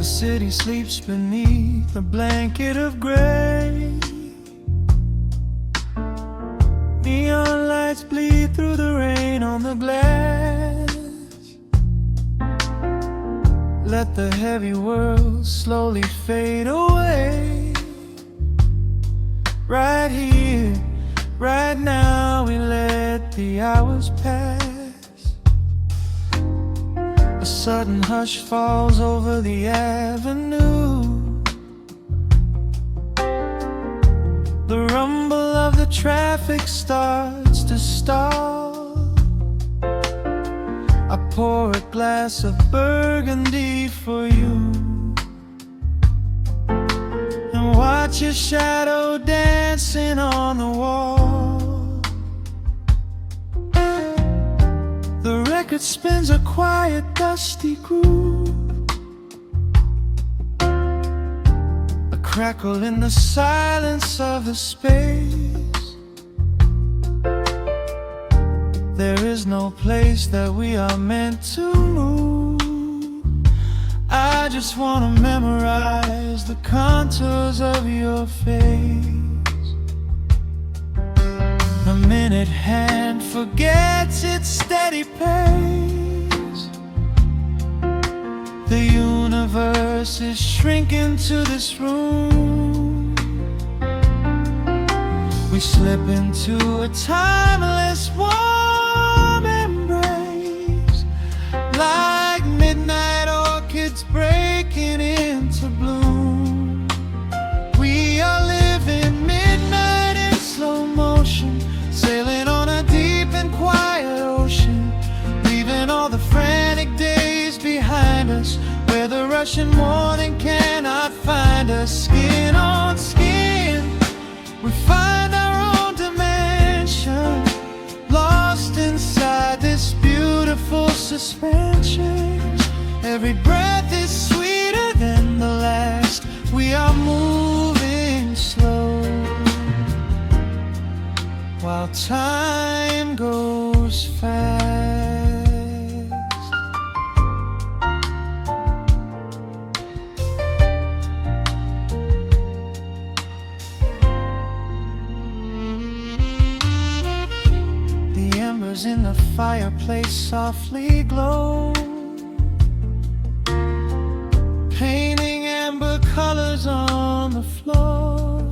The city sleeps beneath a blanket of gray. Neon lights bleed through the rain on the glass. Let the heavy world slowly fade away. Right here, right now, we let the hours pass. A sudden hush falls over the avenue. The rumble of the traffic starts to stall. I pour a glass of burgundy for you, and watch your shadow dancing on the wall. The record spins a quiet, dusty groove, a crackle in the silence of the space. There is no place that we are meant to move. I just wanna memorize the contours of your face. The minute hand forgets its steady pace. The universe is shrinking to this room. We slip into a timeless warm embrace, like midnight orchids breaking into bloom. We are living midnight in slow motion, sailing on a deep and quiet ocean, leaving all the frantic days behind us, where the rushing morning cannot find us. Skin on skin, we find our own dimension, lost inside this beautiful suspension. Every breath is sweeter than the last. We are moving slow, while time goes fast. The embers in the fireplace softly glow, painting amber colors on the floor.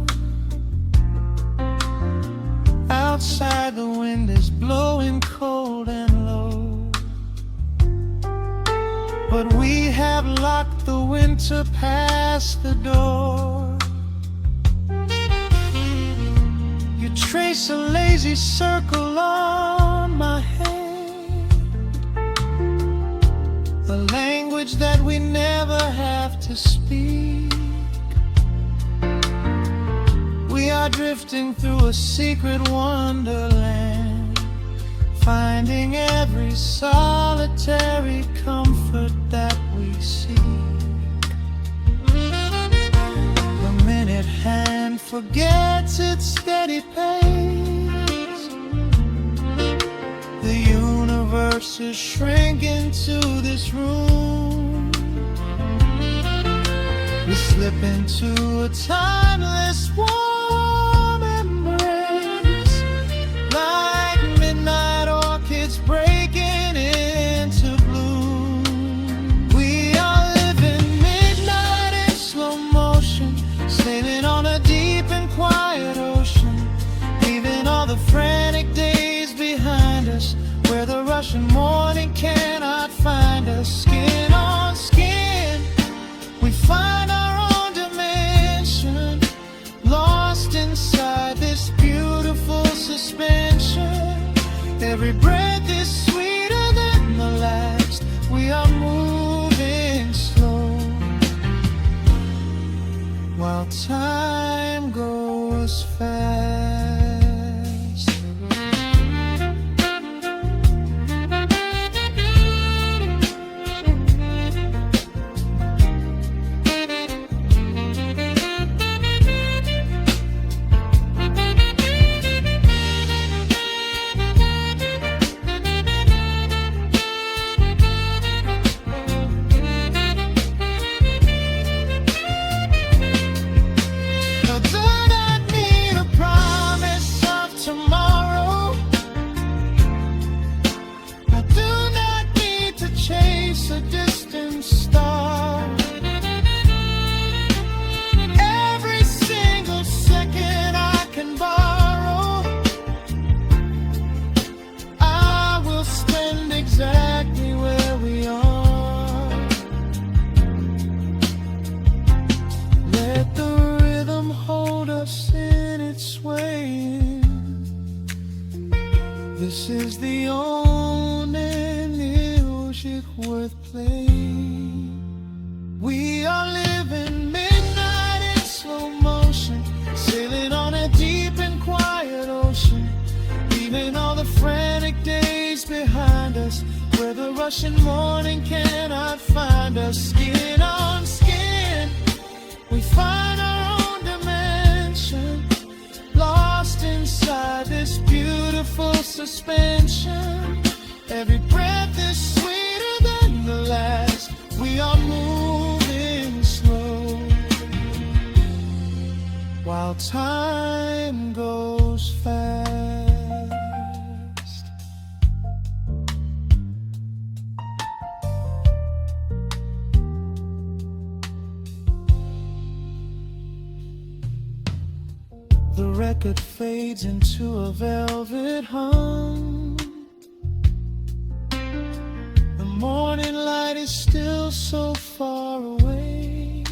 Outside the wind is blowing cold and low, but we have locked the winter past the door. You trace a lazy circle on my hand, a language that we never have to speak. We are drifting through a secret wonderland, finding every solitary comfort that we seek. The minute hand forgets its steady pace. The universe is shrinking to this room. We slip into a timeless warm embrace, like midnight orchids breaking into bloom. We are living midnight in slow motion, sailing on a deep and quiet ocean, leaving all the frantic days behind us, where the rushing morning cannot find us. Skin on skin, we find our own dimension, lost inside this beautiful suspension. Every breath is sweeter than the last. We are moving slow, while time goes fast. We are living midnight in slow motion, sailing on a deep and quiet ocean, leaving all the frantic days behind us, where the rushing morning cannot find us. Skin on skin, we find our own dimension, lost inside this beautiful suspension. Every breath is sweeter than the last. We are moving slow, while time goes fast. The record fades into a velvet hum. The morning light is still so far away.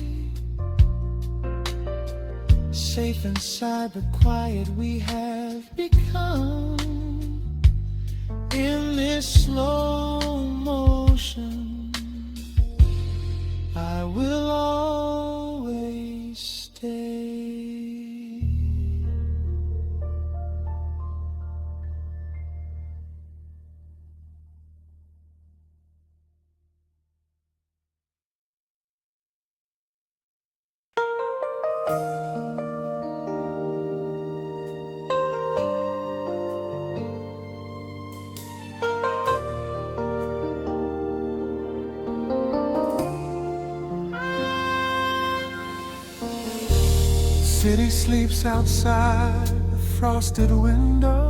Safe inside the quiet we have become. In this slow motion, I will always stay. City sleeps outside the frosted window.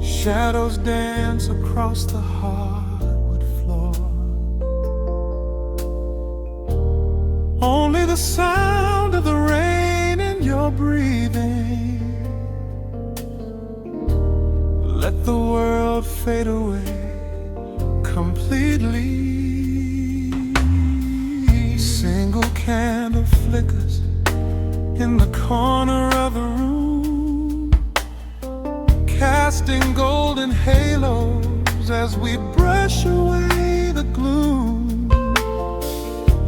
Shadows dance across the hardwood floor. Only the sound of the rain in your breathing. Let the world fade away completely. Single candle flickers in the corner of the room, casting golden halos as we brush away the gloom.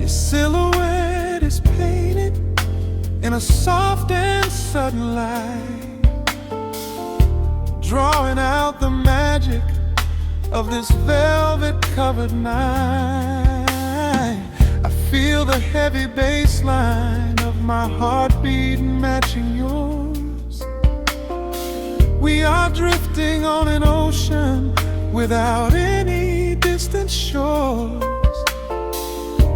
Your silhouette is painted in a soft and sudden light, drawing out the magic of this velvet-covered night. I feel the heavy bass line of my heartbeat matching yours. We are drifting on an ocean without any distant shores.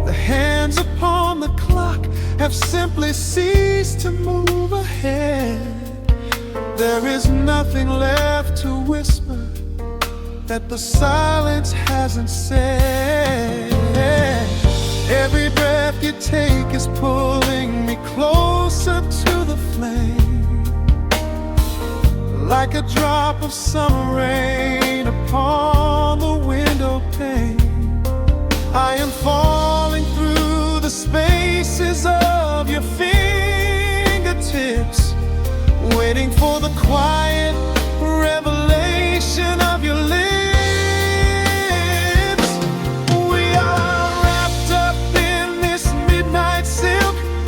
The hands upon the clock have simply ceased to move ahead. There is nothing left to whisper that the silence hasn't said. Every breath you take is pulling me closer to the flame, like a drop of summer rain upon the window pane. I am falling through the spaces of your fingertips, waiting for the quiet revelation of your lips.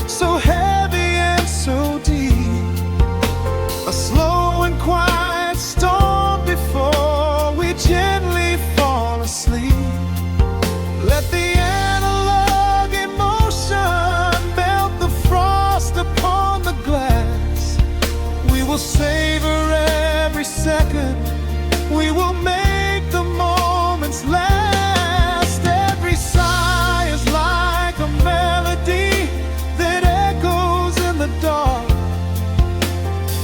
So heavy and so deep, a slow and quiet storm before we gently fall asleep. Let the analog emotion melt the frost upon the glass. We will savor every second, we will make the moments last. Every sigh is like a melody that echoes in the dark,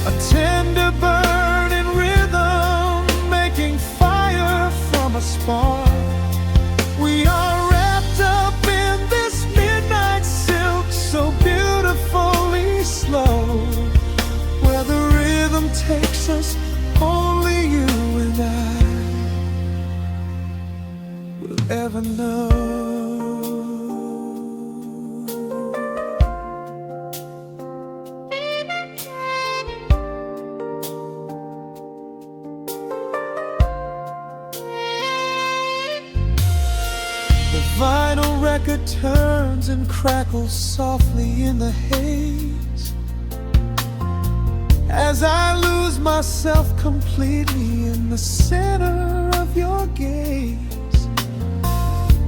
a tender burning rhythm making fire from a spark. We are wrapped up in this midnight silk, so beautifully slow, where the rhythm takes us, only you and I will ever know. The vinyl record turns and crackles softly in the haze as I lose myself completely in the center of your gaze.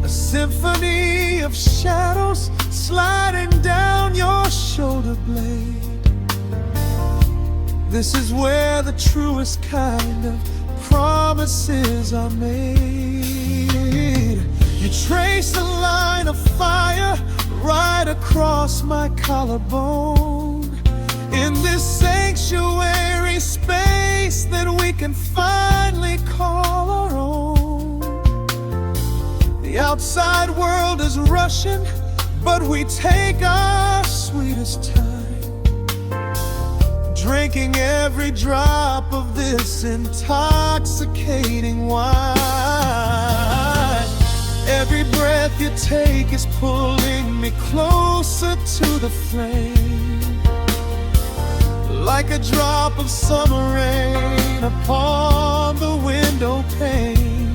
A symphony of shadows sliding down your shoulder blade. This is where the truest kind of promises are made. You trace a line of fire right across my collarbone. In this sanctuary space that we can finally call our own. The outside world is rushing, but we take our sweetest time, drinking every drop of this intoxicating wine. Every breath you take is pulling me closer to the flame, like a drop of summer rain upon the window pane.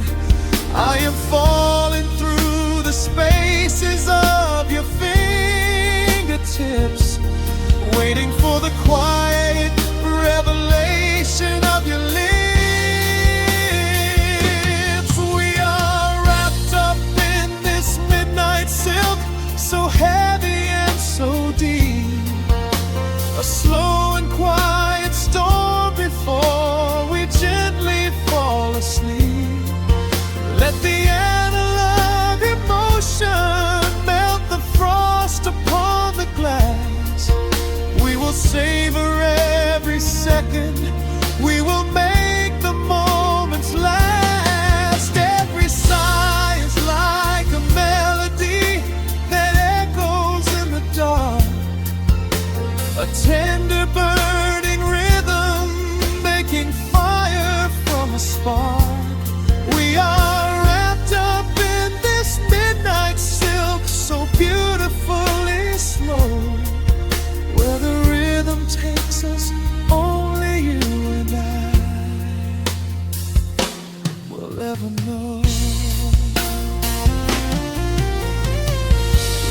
I am falling through the spaces of your fingertips, waiting for the quiet revelation of your lips. We are wrapped up in this midnight silk, so heavy and so deep. A slow and quiet storm before we gently fall asleep. Let the analog emotion melt the frost upon the glass. We will savor every second. We will make the moments last. Every sigh is like a melody that echoes in the dark. A tender burning rhythm making fire from a spark. We are wrapped up in this midnight silk, so beautifully slow. Where the rhythm takes us, only you and I will ever know.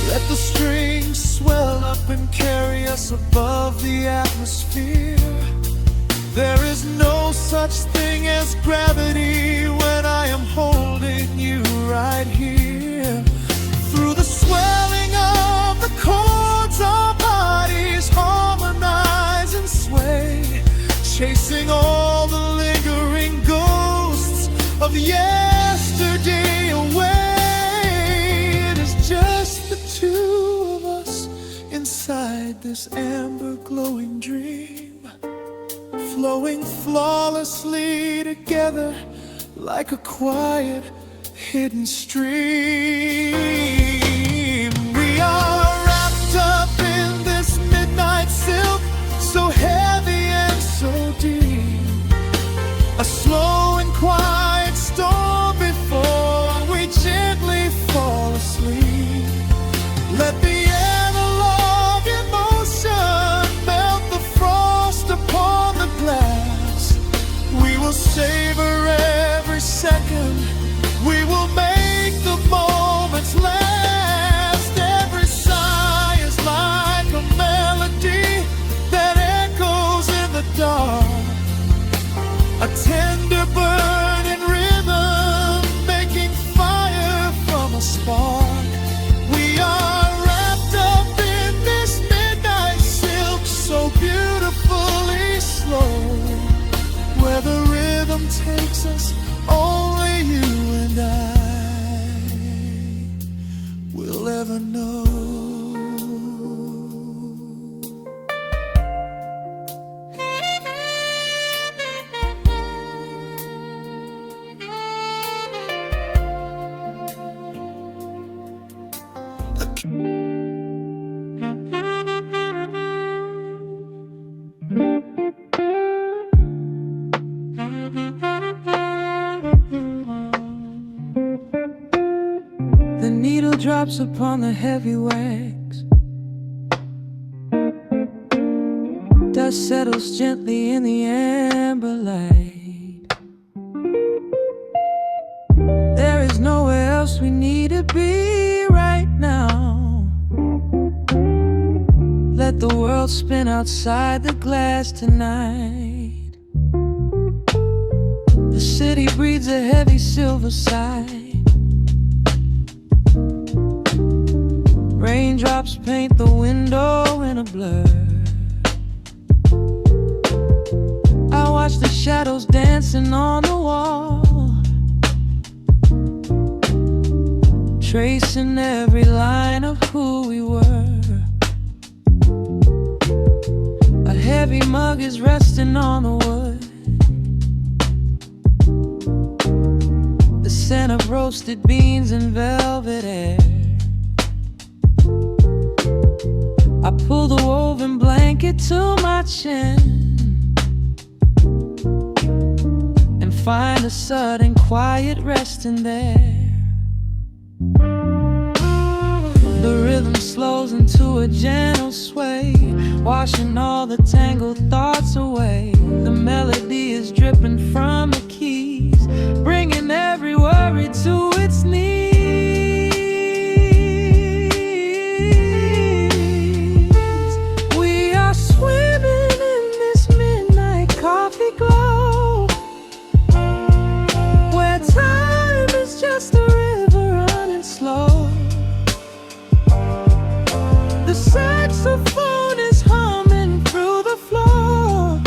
Let the strings swell up and carry us above the atmosphere. There is no such thing as gravity when I am holding you right here. Through the swelling of the chords, our bodies harmonize and sway, chasing all the lingering ghosts of yesterday away. It is just the two of us inside this amber glowing dream, flowing flawlessly together like a quiet hidden stream. We are wrapped up in this midnight silk, so heavy and so deep. A slow and quiet storm before we gently fall asleep. Let the analog emotion melt the frost upon the glass. We will savor every second. We will make the moments last. Every sigh is like a melody that echoes in the dark. A tender burning rhythm making fire from a spark. We are wrapped up in this midnight silk, so beautifully slow. Where the rhythm takes us, only you and I will ever know. The needle drops upon the heavy wax. Dust settles gently in the amber light. There is nowhere else we need to be right now. Let the world spin outside the glass tonight. The city breathes a heavy silver sigh. Raindrops paint the window in a blur. I watch the shadows dancing on the wall, tracing every line of who we were. A heavy mug is resting on the wood. The scent of roasted beans and velvet air. I pull the woven blanket to my chin and find a sudden quiet resting there. The rhythm slows into a gentle sway, washing all the tangled thoughts away. The melody is dripping from the keys, bringing every worry to its knees. We are swimming in this midnight coffee glow, where time is just a river running slow. The saxophone is humming through the floor.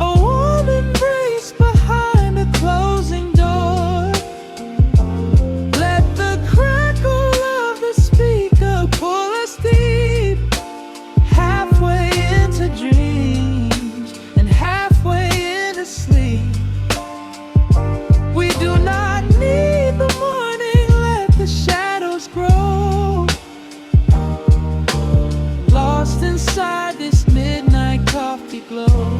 A warm embrace behind a closing door. Let the crackle of the speaker pull us deep, halfway into dreams and halfway into sleep. We do not need the morning, let the shadows grow. Lost inside this midnight coffee glow.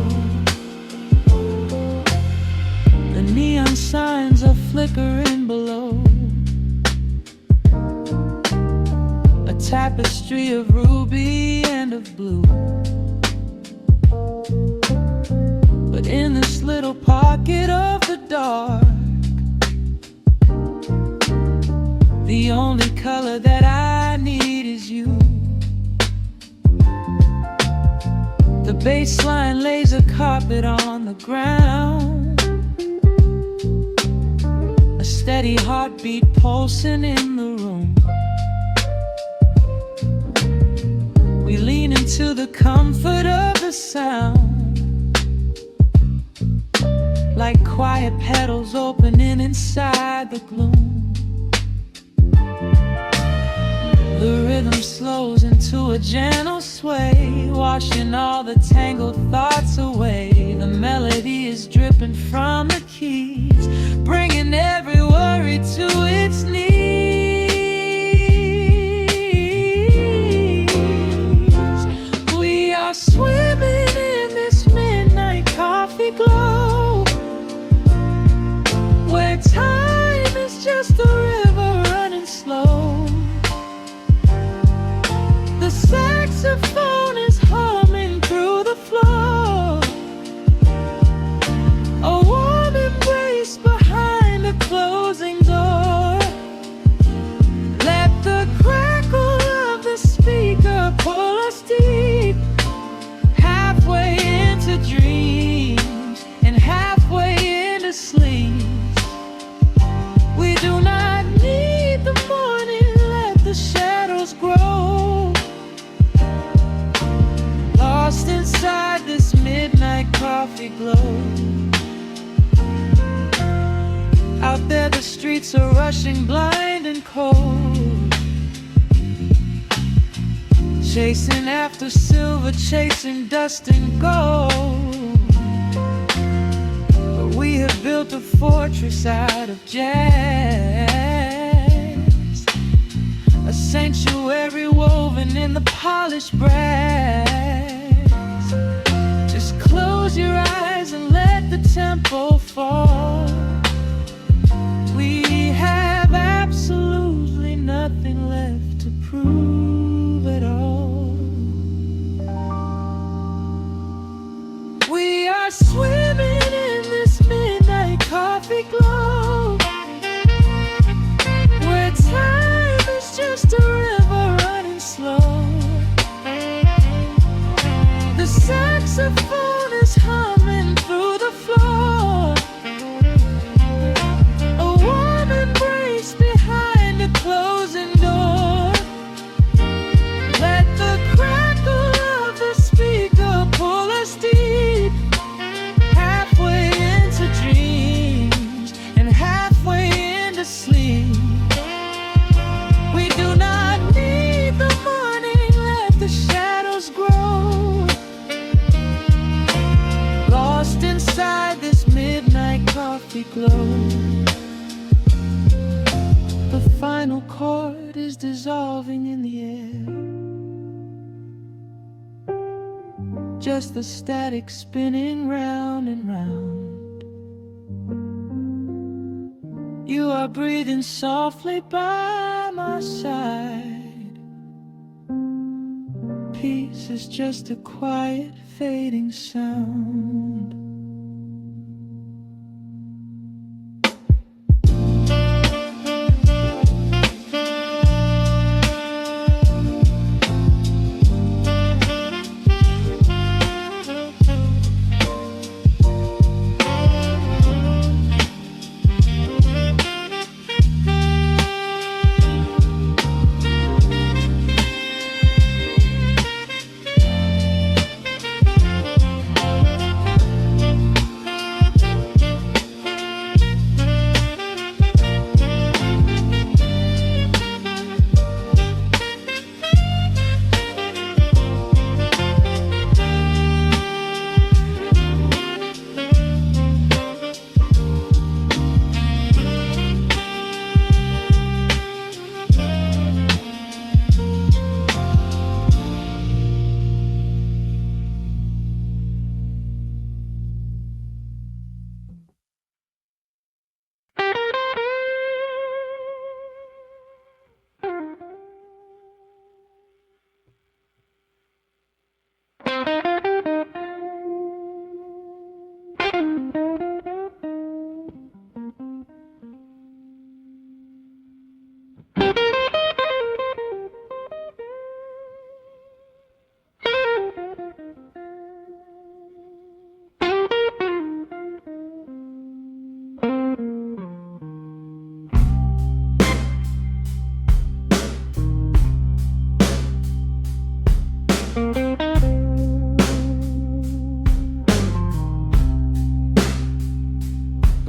The neon signs are flickering below. A tapestry of ruby and of blue. But in this little pocket of the dark, the only color that I need is you. The bass line lays a carpet on the ground, a steady heartbeat pulsing in the room. We lean into the comfort of the sound, like quiet petals opening inside the gloom. The rhythm slows into a gentle sway, washing all the tangled thoughts away. The melody is dripping from the keys, bringing every worry to its knees. We are swimming in this midnight coffee glow, where time is just a river running slow. The saxophone is humming through the floor. A warm embrace behind a closing door. Let the crackle of the speaker pull us deep, halfway into dreams and halfway into sleep. We do not need the morning, let the shadows grow. Lost inside this midnight coffee glow. Out there the streets are rushing blind and cold, chasing after silver, chasing dust and gold. But we have built a fortress out of jazz, a sanctuary woven in the polished brass. Just close your eyes and let the tempo fall. We have absolutely nothing left to prove at all. We are swimming in this midnight coffee glow, see. We do not need the morning, let the shadows grow. Lost inside this midnight coffee glow. The final chord is dissolving in the air. Just the static spinning round and round. You are breathing softly by my side. Peace is just a quiet fading sound.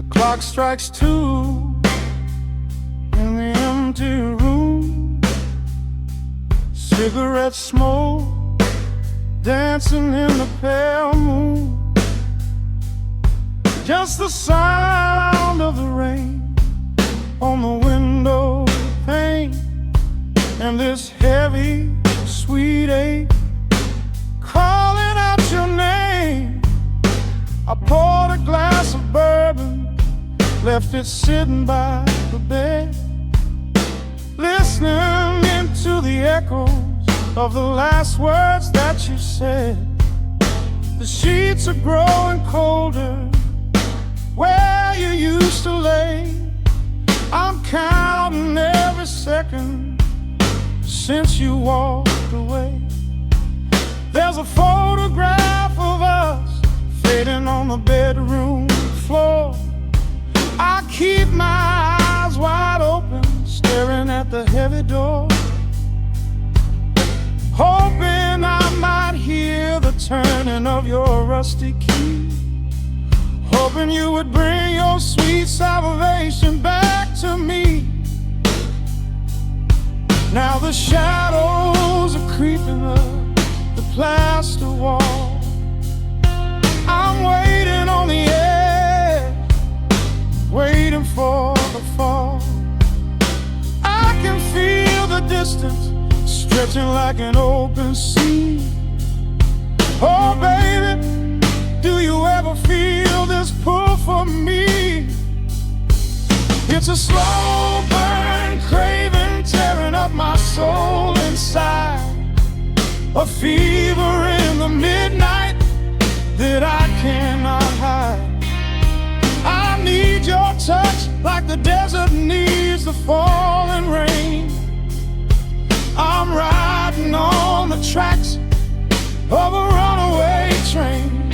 Clock strikes 2 in the empty room. Cigarette smoke dancing in the pale moon. Just the sound of the rain on the window pane, and this heavy, sweet ache calling out your name. I poured a glass of bourbon, left it sitting by the bed, listening into the echoes of the last words that you said. The sheets are growing colder where you used to lay. I'm counting every second since you walked away. There's a photograph of us fading on the bedroom floor. I keep my eyes wide open, staring at the heavy door, hoping I might hear the turning of your rusty key, hoping you would bring your sweet salvation back to me. Now the shadows are creeping up the plaster wall. I'm waiting on the edge, waiting for the fall. I can feel the distance stretching like an open sea. Oh baby, do you ever feel this pull for me? It's a slow burn craving tearing up my soul inside, a fever in the midnight that I cannot hide. I need your touch like the desert needs the falling rain. I'm riding on the tracks of a runaway train.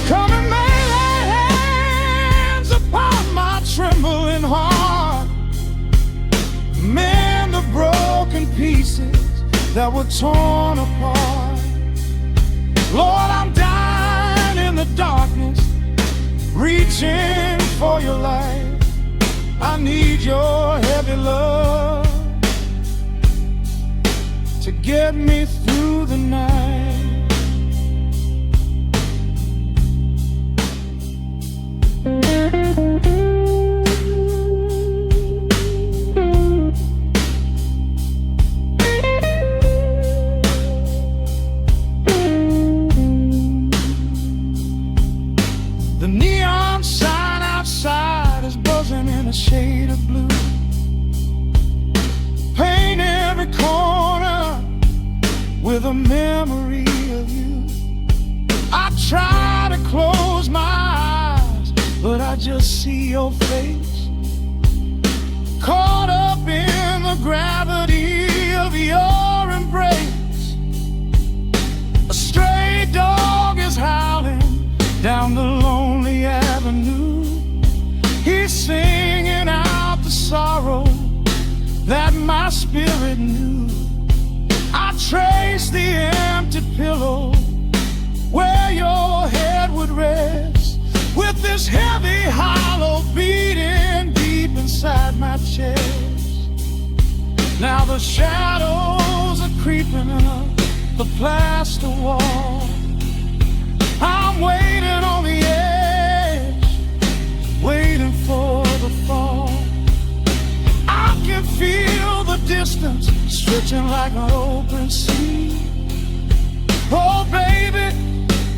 Come and lay hands upon my trembling heart, mend the broken pieces that were torn apart. Lord, I'm dying in the darkness, reaching for your light. I need your heavy love to get me through the night. The neon sign outside is buzzing in a shade of blue. Paint every corner with a memory of you. I try to close my eyes, but I just see your face, caught up in the gravity of your embrace. A stray dog is howling down the lonely avenue. He's singing out the sorrow that my spirit knew. I trace the empty pillow where your head would rest, with this heavy hollow beating deep inside my chest. Now the shadows are creeping up the plaster wall. I'm waiting on the edge, waiting for the fall. I can feel the distance stretching like an open sea. Oh baby,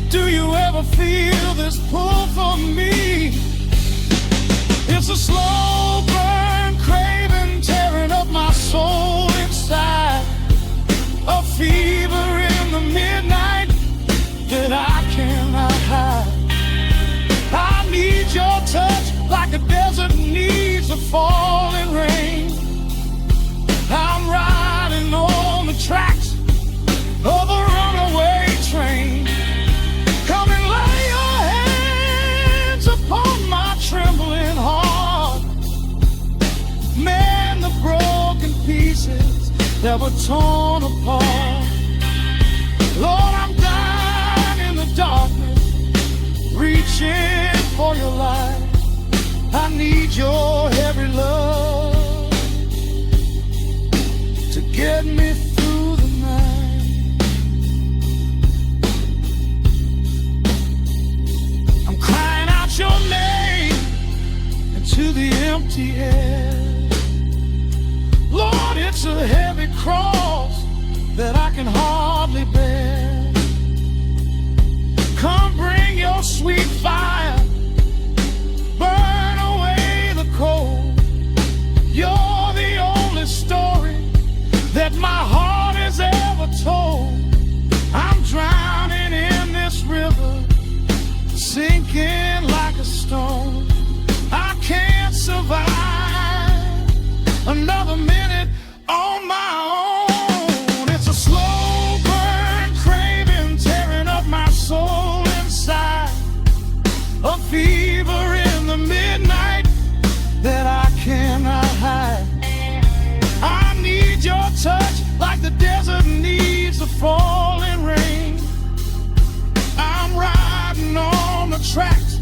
do you ever feel this pull for me? It's a slow burn craving tearing up my soul inside, a fever in the midnight that I cannot hide. I need your touch like a desert needs a falling rain. I'm riding on the tracks of a runaway train. Come and lay your hands upon my trembling heart. Mend the broken pieces that were torn apart. Lord, I'm dying in the darkness, reaching for your light. I need your heavy love to get me through the night. I'm crying out your name into the empty air. Lord, it's a heavy cross that I can hardly bear. Come bring your sweet fire, burn away the cold. You're the only story that my heart has ever told. I'm drowning in this river, sinking like a stone. I can't survive another minute on my own. It's a slow burn craving tearing up my soul inside, a fever in the midnight that I cannot hide. I need your touch like the desert needs the falling rain. I'm riding on the tracks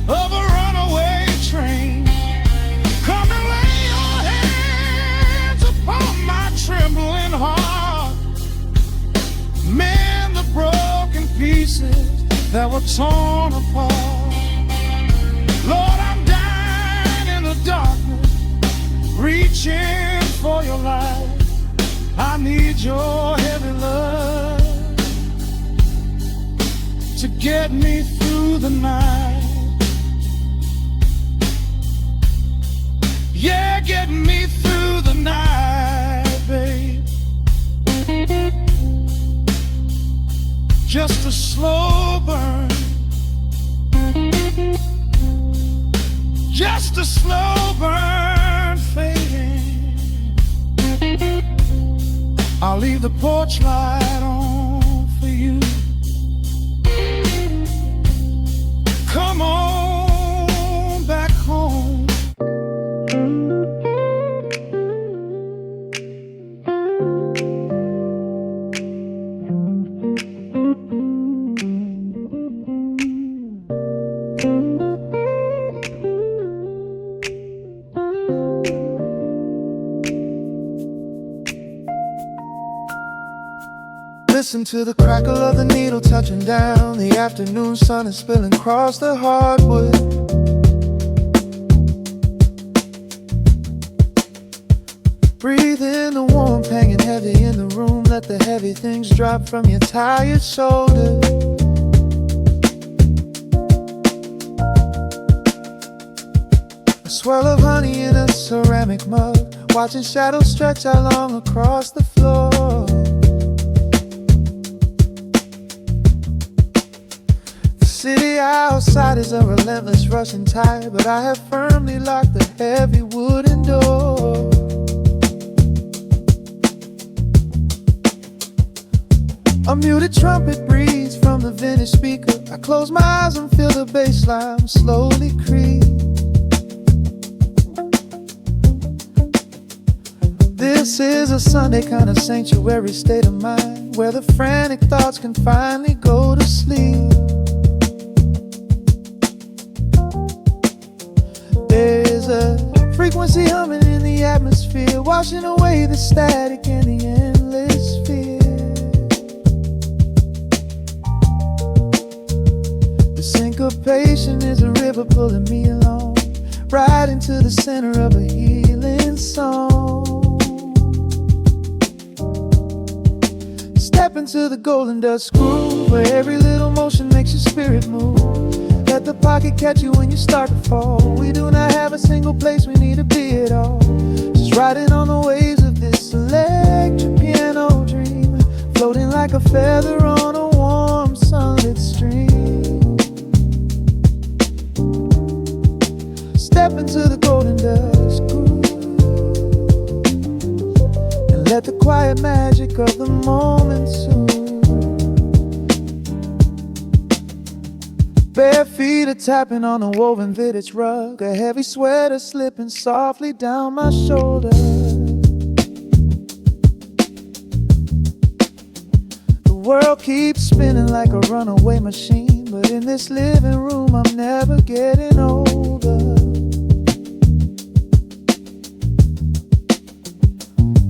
of a runaway train. Come and lay your hands upon my trembling heart. Mend the broken pieces that were torn apart. Lord, I'm dying in the darkness, reaching for your light. I need your heavy love to get me through the night. Yeah, get me through the night, babe. Just a slow burn, just a slow burn fading. I'll leave the porch light on for you. Come on back home. Listen to the crackle of the needle touching down. The afternoon sun is spilling across the hardwood. Breathe in the warmth hanging heavy in the room. Let the heavy things drop from your tired shoulders. A swirl of honey in a ceramic mug, watching shadows stretch out long across the floor. The city outside is a relentless rushing tide, but I have firmly locked the heavy wooden door. A muted trumpet breathes from the vintage speaker. I close my eyes and feel the bass line slowly creep. This is a Sunday kind of sanctuary state of mind, where the frantic thoughts can finally go to sleep. There's a frequency humming in the atmosphere, washing away the static and the endless fear. The syncopation is a river pulling me along, right into the center of a healing song. Step into the golden dust groove, where every little motion makes your spirit move. Let the pocket catch you when you start to fall. We do not have a single place we need to be at all. Just riding on the waves of this electric piano dream, floating like a feather on a warm sunlit stream. Step into the golden dust groove and let the quiet magic of the moment soothe. Bare feet are tapping on a woven vintage rug, a heavy sweater slipping softly down my shoulder. The world keeps spinning like a runaway machine, but in this living room I'm never getting older.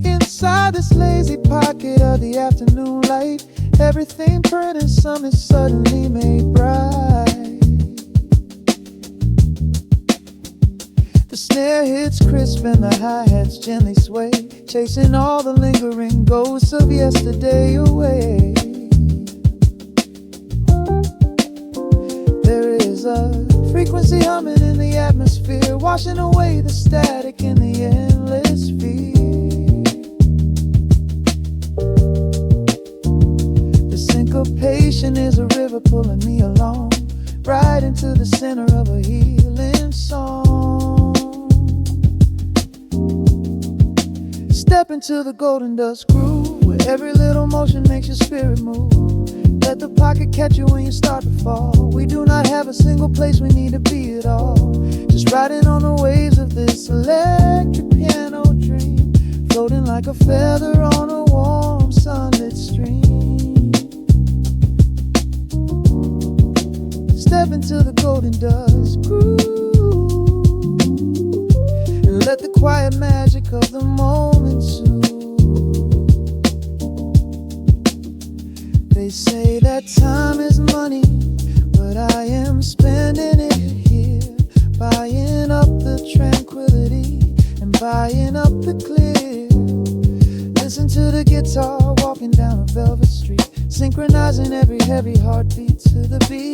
Inside this lazy pocket of the afternoon light, everything burnt and something suddenly made bright. The snare hits crisp and the hi-hats gently sway, chasing all the lingering ghosts of yesterday away. There is a frequency humming in the atmosphere, washing away the static in the endless fear. Syncopation is a river pulling me along, right into the center of a healing song. Step into the golden dust groove, where every little motion makes your spirit move. Let the pocket catch you when you start to fall. We do not have a single place we need to be at all. Just riding on the waves of this electric piano dream, floating like a feather on a warm sunlit stream. Step into the golden dust groove and let the quiet magic of the moment soothe. They say that time is money, but I am spending it here, buying up the tranquility and buying up the clear. Listen to the guitar walking down a velvet street, synchronizing every heavy heartbeat to the beat.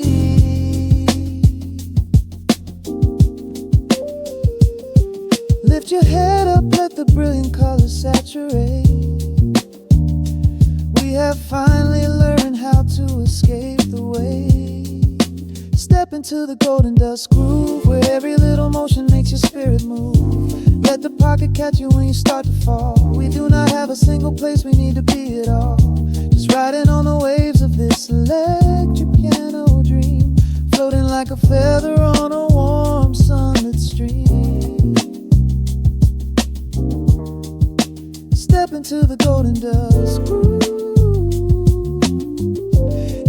Lift your head up, let the brilliant colors saturate. We have finally learned how to escape the weight. Step into the golden dust groove, where every little motion makes your spirit move. Let the pocket catch you when you start to fall. We do not have a single place we need to be at all. Just riding on the waves of this electric piano dream, floating like a feather on a warm sunlit stream. Step into the golden dust groove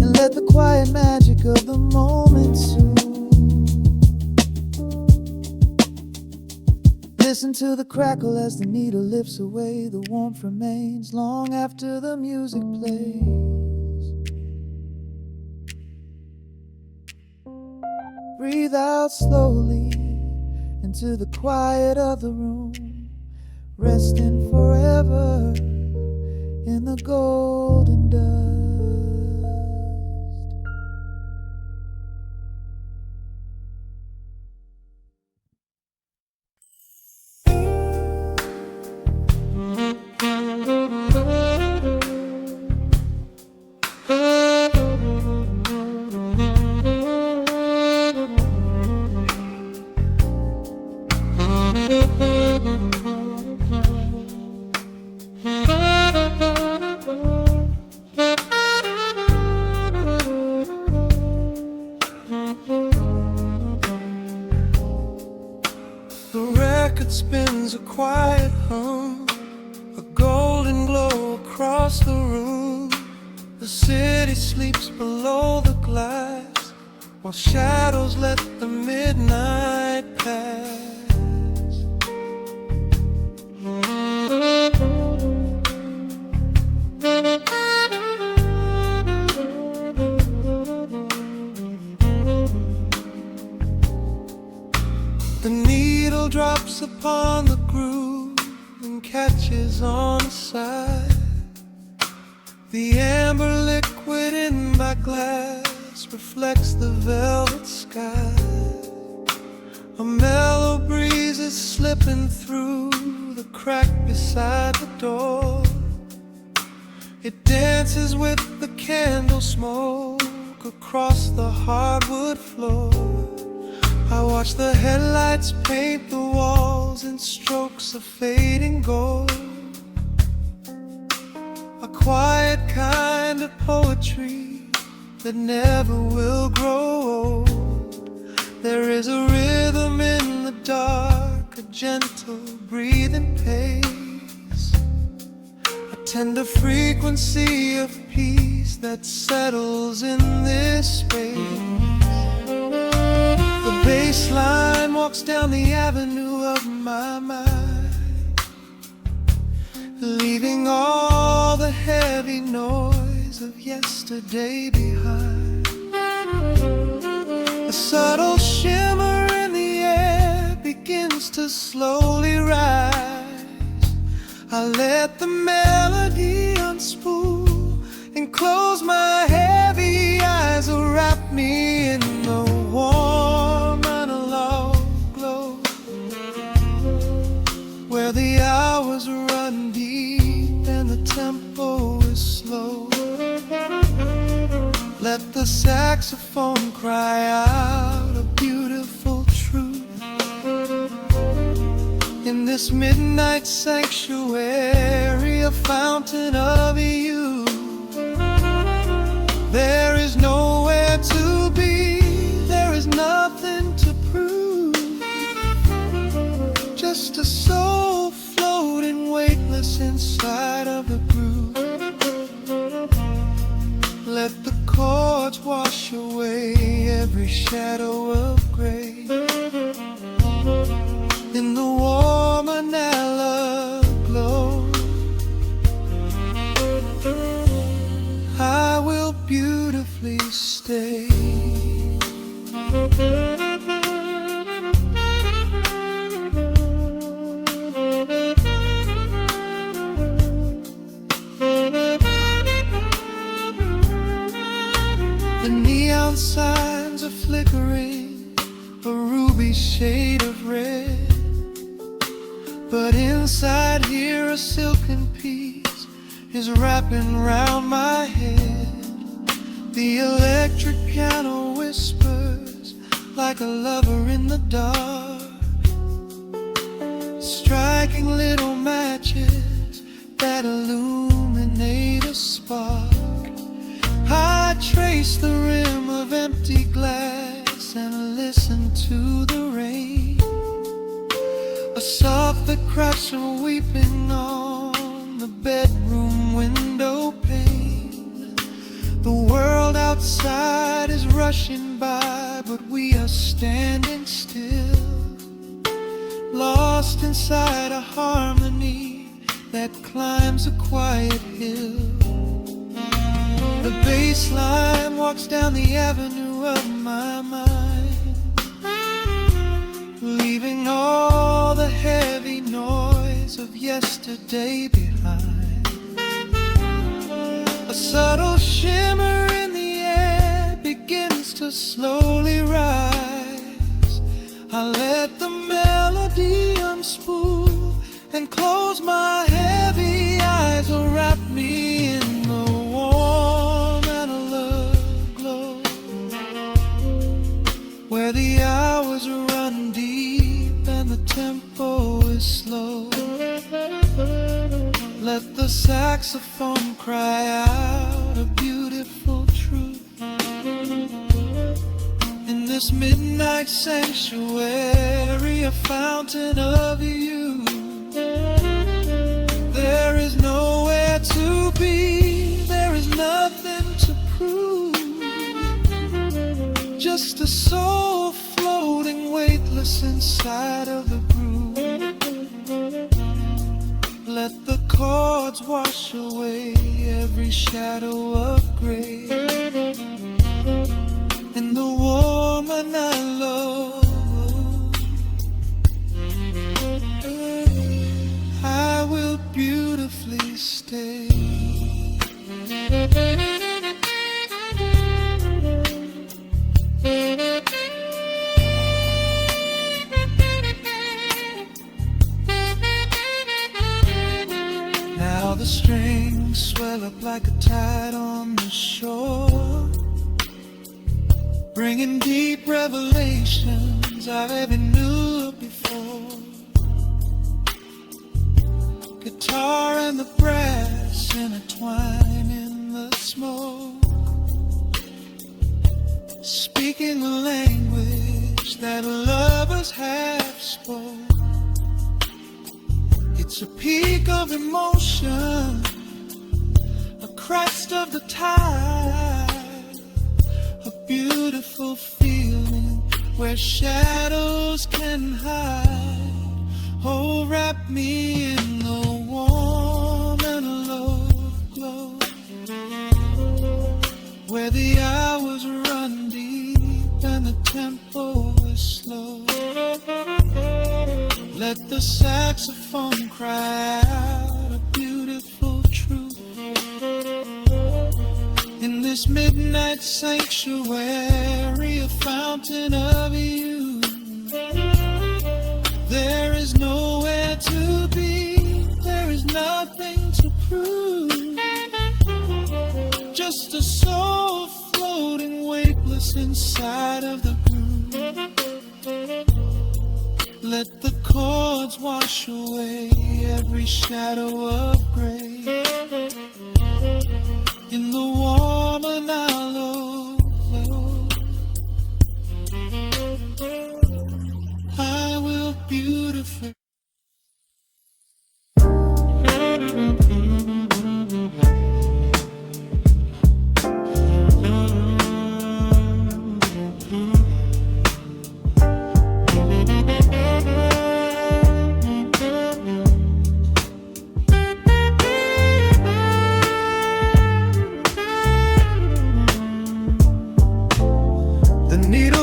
and let the quiet magic of the moment soothe. Listen to the crackle as the needle lifts away. The warmth remains long after the music plays. Breathe out slowly into the quiet of the room, resting forever in the golden dust. The record spins a quiet hum, a golden glow across the room. The city sleeps below the glass, while shadows let the midnight pass. The needle drops upon the groove and catches on the side. The amber liquid in my glass reflects the velvet sky. A mellow breeze is slipping through the crack beside the door. It dances with the candle smoke across the hardwood floor. I watch the headlights paint the walls in strokes of fading gold. A quiet kind of poetry that never will grow old. There is a rhythm in the dark, a gentle breathing pace, a tender frequency of peace that settles in this space. The bass line walks down the avenue of my mind, leaving all the heavy noise of yesterday behind. A subtle shimmer in the air begins to slowly rise. I let the melody unspool and close my heavy eyes, wrap me in the warm analog glow, where the hours run deep and the tempo is slow. Let the saxophone cry out a beautiful truth in this midnight sanctuary, a fountain of youth. There is nowhere to be, there is nothing to prove, just a soul floating weightless inside of the groove. Let the chords wash away every shadow of gray in the warm analog glow. I will beautifully stay. The neon signs are flickering, a ruby shade of red, but inside here a silken peace is wrapping round my head. The electric piano whispers like a lover in the dark, striking little matches that illuminate a spark. I trace the rim of empty glass and listen to the rain, a soft that cracks from weeping on the bedroom window pane. The world outside is rushing by, but we are standing still, lost inside a harmony that climbs a quiet hill. The bass line walks down the avenue of my mind, yesterday behind. A subtle shimmer in the air begins to slowly rise. I let the melody unspool and close my heavy eyes. Oh, wrap me in the warm analog glow, where the hours run deep and the tempo is slow. Let the saxophone cry out a beautiful truth in this midnight sanctuary, a fountain of youth. There is nowhere to be, there is nothing to prove, just a soul floating weightless inside of the groove. Let the chords wash away every shadow of gray, and the woman I love, I will beautifully stay. Now the strings swell up like a tide on the shore, bringing deep revelations I've ever knew before. Guitar and the brass intertwine in the smoke, speaking the language that lovers have spoke. It's a peak of emotion, a crest of the tide, a beautiful feeling where shadows can hide. Oh, wrap me in the warm analog glow, where the hours run deep and the tempo is slow. Let the saxophone cry out a beautiful truth in this midnight sanctuary, a fountain of youth. There is nowhere to be, there is nothing to prove, just a soul floating weightless inside of the groove. Let the chords wash away every shadow of gray, in the warm analog glow, I will beautifully.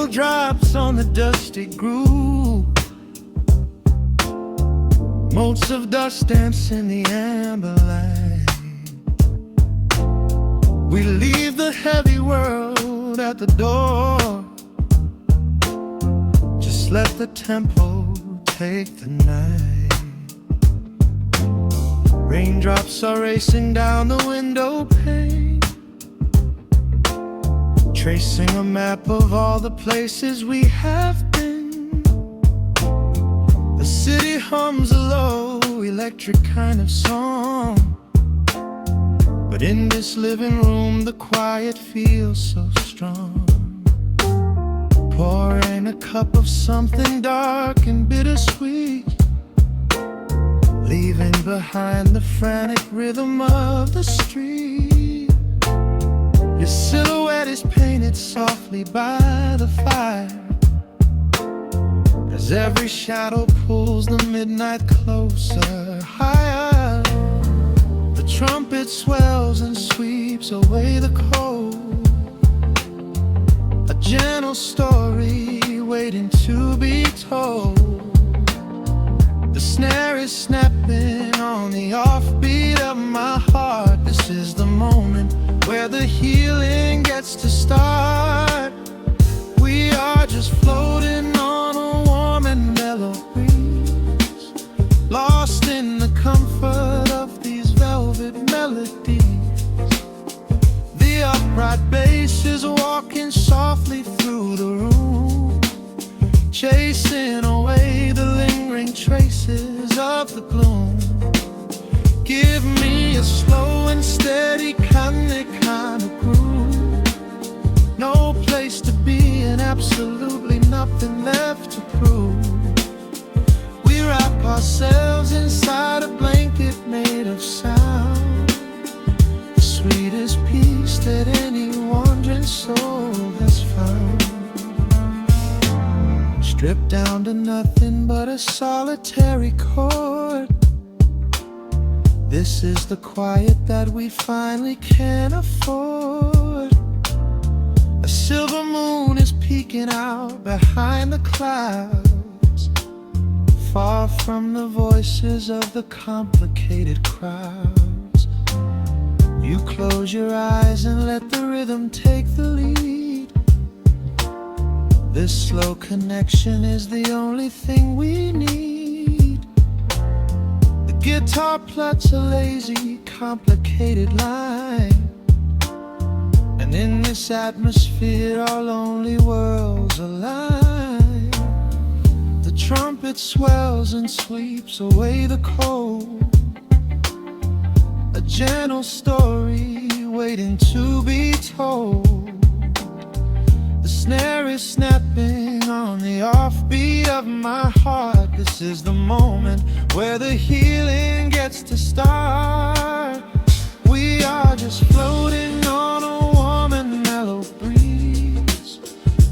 Drops on the dusty groove, motes of dust dance in the amber light. We leave the heavy world at the door, just let the tempo take the night. Raindrops are racing down the window pane, tracing a map of all the places we have been. The city hums a low, electric kind of song, but in this living room the quiet feels so strong. Pouring a cup of something dark and bittersweet, leaving behind the frantic rhythm of the street. Your silhouette is painted softly by the fire, as every shadow pulls the midnight closer, higher. The trumpet swells and sweeps away the cold, a gentle story waiting to be told. The snare is snapping on the offbeat of my heart. This is the moment where the healing gets to start. We are just floating on a warm and mellow breeze, lost in the comfort of these velvet melodies. The upright bass is walking softly through the room, chasing away the lingering traces of the gloom. Give me a slow and steady kind of groove. No place to be and absolutely nothing left to prove. We wrap ourselves inside a blanket made of sound, the sweetest peace that any wandering soul has found. Stripped down to nothing but a solitary chord. This is the quiet that we finally can afford. A silver moon is peeking out behind the clouds, far from the voices of the complicated crowds. You close your eyes and let the rhythm take the lead. This slow connection is the only thing we need. The guitar plucks a lazy, complicated line, and in this atmosphere our lonely worlds align. The trumpet swells and sweeps away the cold, a gentle story waiting to be told. The snare is snapping on the offbeat of my heart. This is the moment where the healing gets to start. We are just floating on a warm and mellow breeze,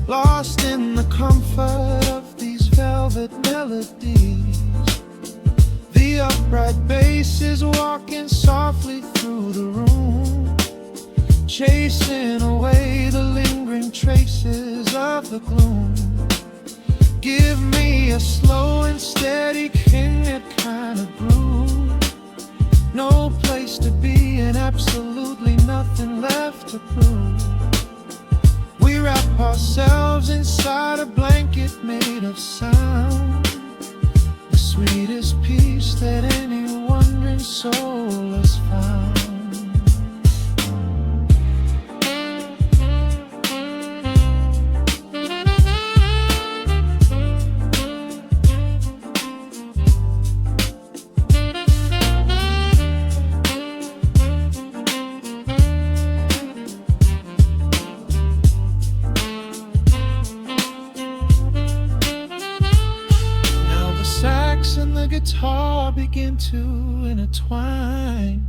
lost in the comfort of these velvet melodies. The upright bass is walking softly through the room, chasing away the lingering traces of the gloom. Give me a slow and steady kind of groove. No place to be and absolutely nothing left to prove. We wrap ourselves inside a blanket made of sound, the sweetest peace that any wandering soul has found. And the guitar begin to intertwine,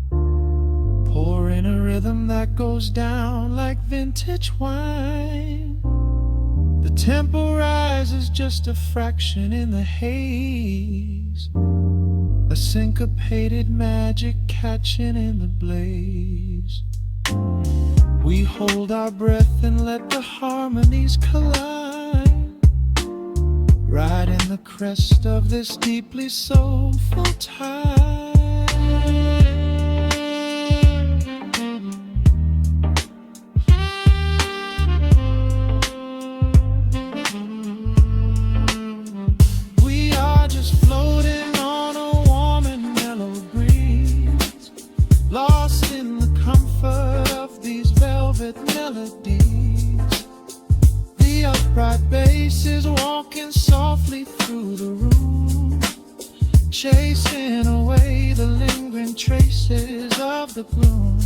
pouring a rhythm that goes down like vintage wine. The tempo rises just a fraction in the haze, a syncopated magic catching in the blaze. We hold our breath and let the harmonies collide, riding the crest of this deeply soulful tide. We are just floating on a warm and mellow breeze, lost in the comfort of these velvet melodies. The upright bass is walking softly through the room, chasing away the lingering traces of the gloom.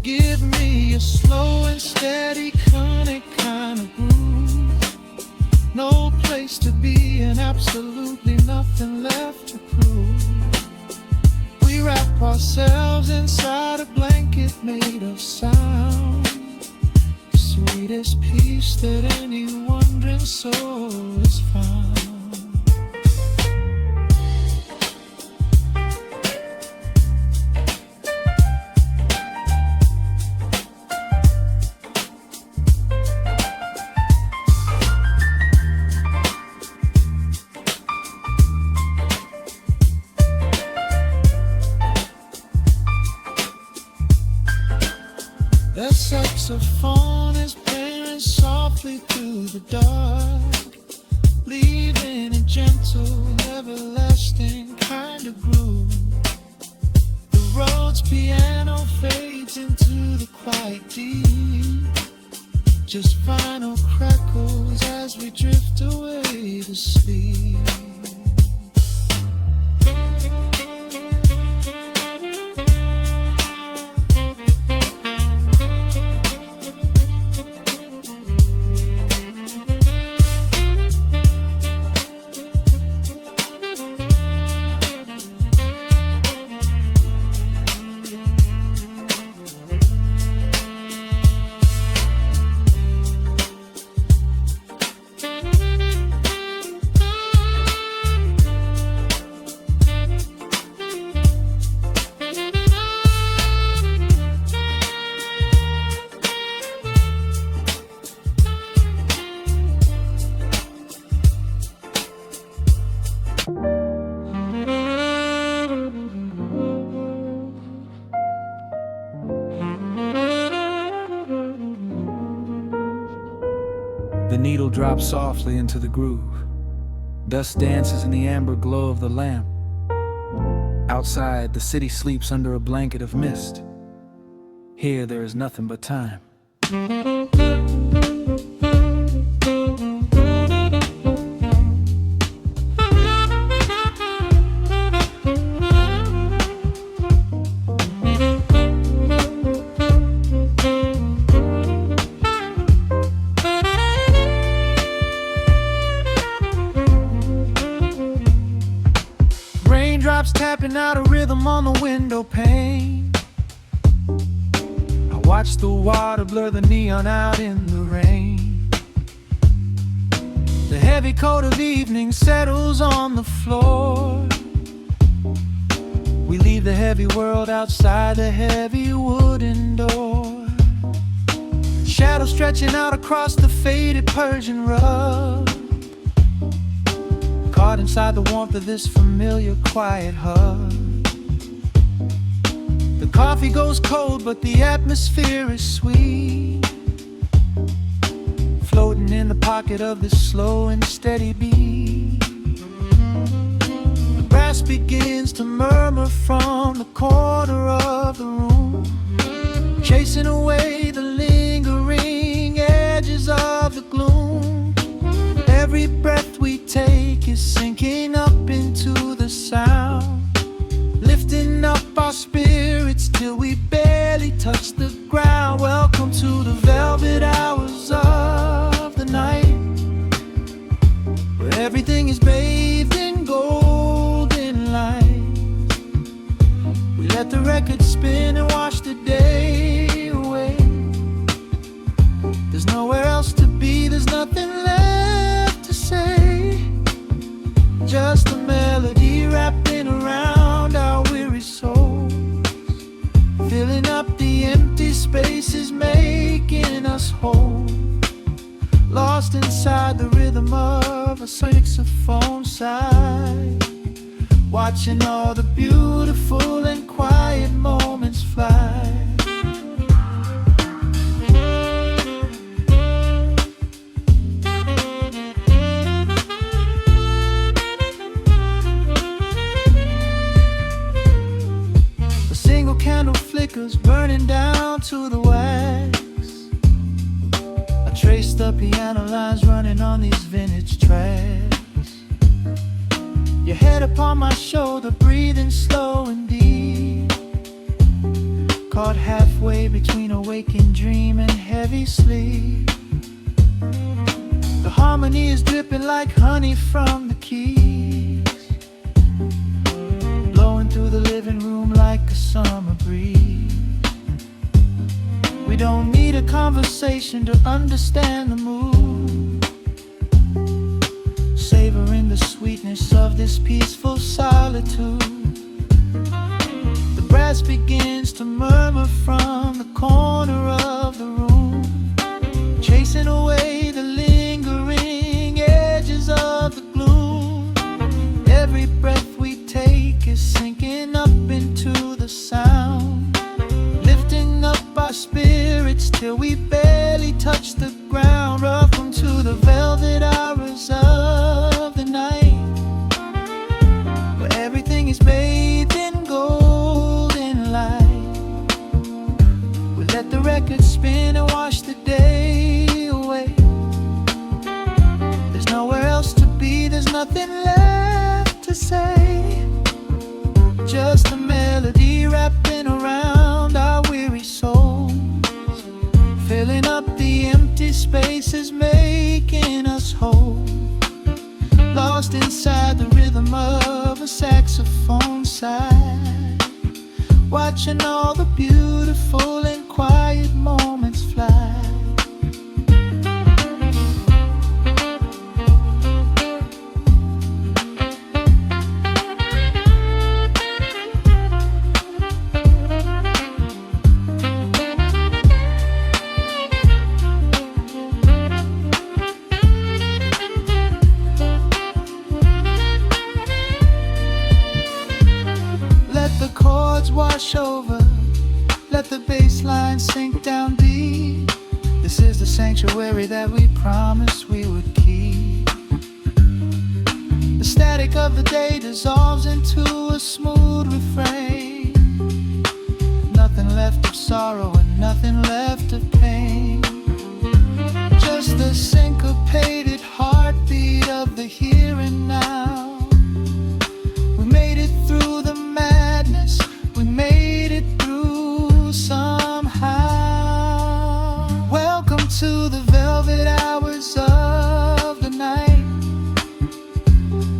Give me a slow and steady kind of groove. No place to be and absolutely nothing left to prove. We wrap ourselves inside a blanket made of sound, the sweetest peace that any wandering soul has found. saxophone is playing softly through the dark, leaving a gentle, everlasting kind of groove. The road's piano fades into the quiet deep, just vinyl crackles as we drift away to sleep. The needle drops softly into the groove. Dust dances in the amber glow of the lamp. Outside, the city sleeps under a blanket of mist. Here, there is nothing but time. Raindrops tapping out a rhythm on the window pane. I watch the water blur the neon out in the rain. The heavy coat of evening settles on the floor. We leave the heavy world outside the heavy wooden door. Shadows stretching out across the faded Persian rug, caught inside the warmth of this familiar quiet hug. The coffee goes cold, but the atmosphere is sweet, floating in the pocket of this slow and steady beat. The brass begins to murmur from the corner of the room, chasing away the lingering edges of the gloom. Every breath we take is sinking up into the sound, lifting up our spirits till we barely touch the ground. Welcome to the velvet hours of the night, where everything is bathed in golden light. We let the record spin and wash the day away. There's nowhere else to be, there's nothing left to say. Just a melody wrapping around our weary souls, filling up the empty spaces, making us whole. Lost inside the rhythm of a saxophone sigh, watching all the beautiful and quiet moments fly. Candle flickers burning down to the wax. I trace the piano lines running on these vintage tracks. Your head upon my shoulder, breathing slow and deep, caught halfway between a waking dream and heavy sleep. The harmony is dripping like honey from the keys, blowing through the living room like a summer breeze. We don't need a conversation to understand the mood, savoring the sweetness of this peaceful solitude. The brass begins to murmur from the corner of the room, chasing away the lingering edges of the gloom. Every breath we take is sinking up into the sound, lifting up our spirits Just a melody wrapping around our weary souls, filling up the empty spaces, making us whole. Lost inside the rhythm of a saxophone sigh, watching all the beautiful and quiet moments fly. Wash over, let the bass line sink down deep. This is the sanctuary that we promised we would keep. The static of the day dissolves into a smooth refrain. Nothing left of sorrow and nothing left of pain. Just the syncopated heartbeat of the here and now. We made it through the madness, we made it through somehow. Welcome to the velvet hours of the night,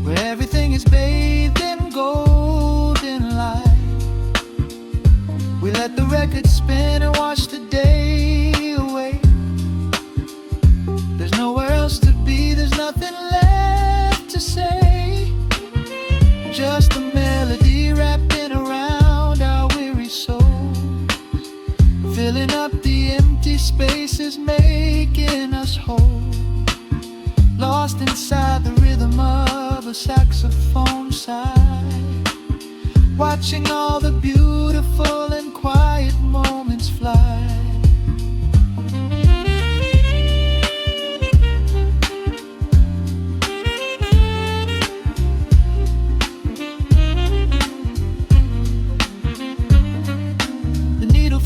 where everything is bathed in golden light. We let the record spin and watch the day away. There's nowhere else to be, there's nothing left to say. Just a melody wrapping around our weary souls, filling up the empty spaces, making us whole. Lost inside the rhythm of a saxophone sigh, watching all the beautiful and quiet moments fly.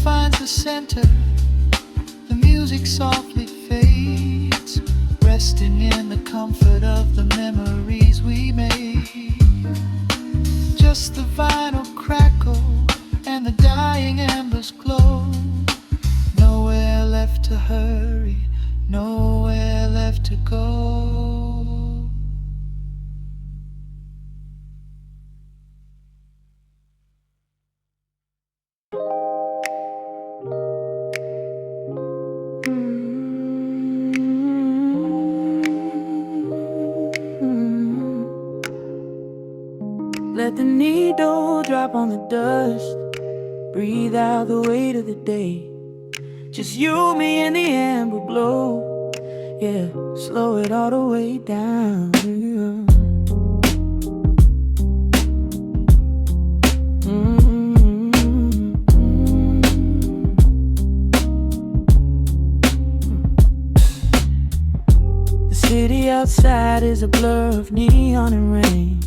Finds the center, the music softly fades, resting in the comfort of the memories we made. Just the vinyl crackle and the dying embers glow. Nowhere left to hurry, nowhere left to go. Let the needle drop on the dust, breathe out the weight of the day. Just you, me, and the amber glow. Yeah, slow it all the way down. The city outside is a blur of neon and rain,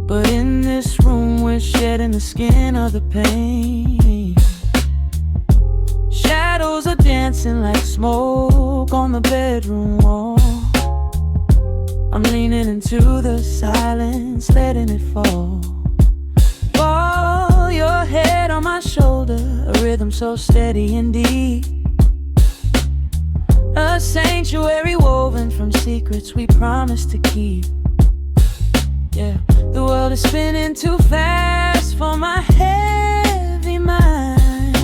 but in this room we're shedding the skin of the pain. Shadows are dancing like smoke on the bedroom wall. I'm leaning into the silence, letting it fall. Fall your head on my shoulder, a rhythm so steady and deep. A sanctuary woven from secrets we promised to keep. Yeah, the world is spinning too fast for my heavy mind,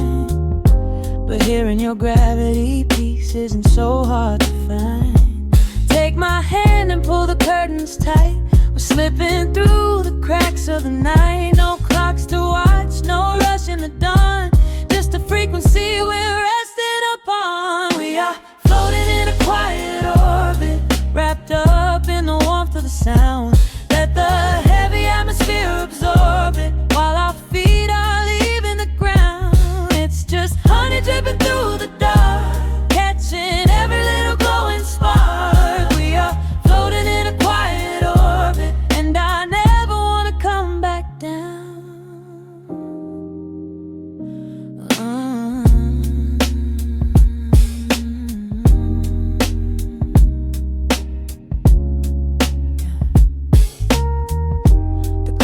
but hearing your gravity piece isn't so hard to find. Take my hand and pull the curtains tight. We're slipping through the cracks of the night. No clocks to watch, no rush in the dawn, just a frequency we're resting upon. We are floating in a quiet orbit, wrapped up in the warmth of the sound. Let the heavy atmosphere absorb it, while our feet are leaving the ground. It's just honey dripping through the dark, catching every little glowing spark. We are floating in a quiet orbit, and I never wanna come back down.